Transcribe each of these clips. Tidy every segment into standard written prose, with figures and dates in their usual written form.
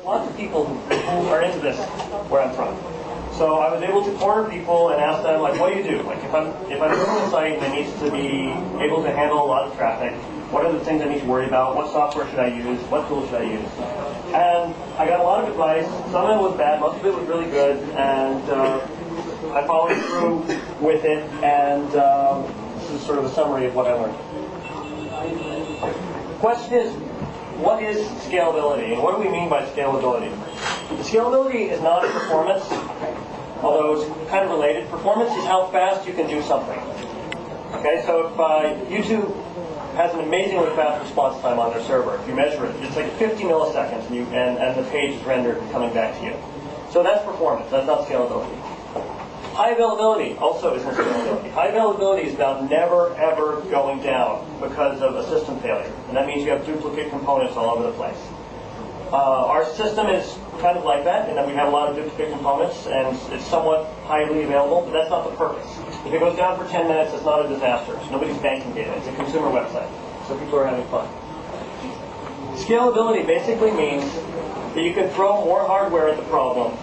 lots of people who are into this where I'm from. So I was able to corner people and ask them, like, what do you do? Like, if I'm building a site that needs to be able to handle a lot of traffic, what are the things I need to worry about? What software should I use? What tools should I use? And I got a lot of advice. Some of it was bad, most of it was really good, and I followed through with it, and this is sort of a summary of what I learned. The question is, what is scalability, and what do we mean by scalability? Scalability is not performance, although it's kind of related. Performance is how fast you can do something. Okay, so if YouTube has an amazingly fast response time on their server, if you measure it, it's like 50 milliseconds, and the page is rendered coming back to you. So that's performance, that's not scalability. High availability also isn't scalability. High availability is about never, ever going down because of a system failure. And that means you have duplicate components all over the place. Our system is kind of like that, in that we have a lot of duplicate components, and it's somewhat highly available, but that's not the purpose. If it goes down for 10 minutes, it's not a disaster. Nobody's banking data. It's a consumer website, so people are having fun. Scalability basically means that you can throw more hardware at the problem,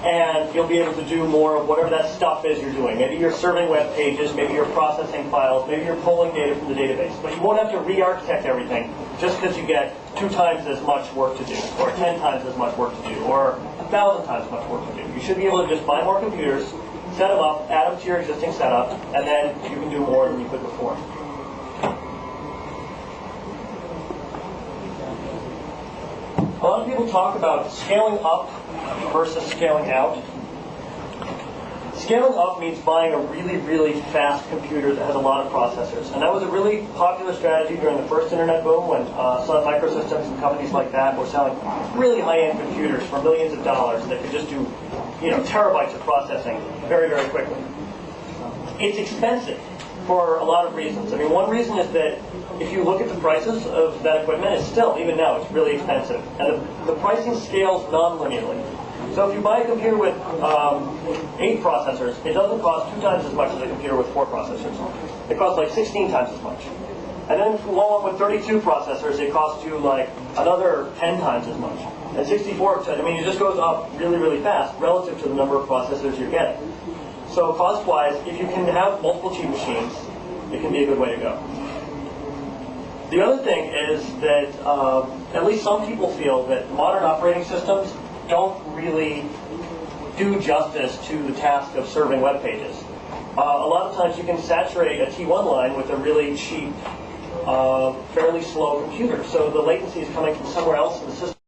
and you'll be able to do more of whatever that stuff is you're doing. Maybe you're serving web pages, maybe you're processing files, maybe you're pulling data from the database. But you won't have to re-architect everything just because you get 2 times as much work to do, or 10 times as much work to do, or 1,000 times as much work to do. You should be able to just buy more computers, set them up, add them to your existing setup, and then you can do more than you could before. A lot of people talk about scaling up versus scaling out. Scaling up means buying a really, really fast computer that has a lot of processors. And that was a really popular strategy during the first internet boom when Sun Microsystems and companies like that were selling really high-end computers for millions of dollars that could just do terabytes of processing very, very quickly. It's expensive for a lot of reasons. I mean, one reason is that if you look at the prices of that equipment, it's still, even now, it's really expensive. And the pricing scales non-linearly. So if you buy a computer with 8 processors, it doesn't cost 2 times as much as a computer with 4 processors. It costs like 16 times as much. And then if you go on with 32 processors, it costs you like another 10 times as much. And 64, I mean, it just goes up really, really fast relative to the number of processors you're getting. So cost-wise, if you can have multiple cheap machines, it can be a good way to go. The other thing is that at least some people feel that modern operating systems don't really do justice to the task of serving web pages. A lot of times you can saturate a T1 line with a really cheap, fairly slow computer. So the latency is coming from somewhere else in the system.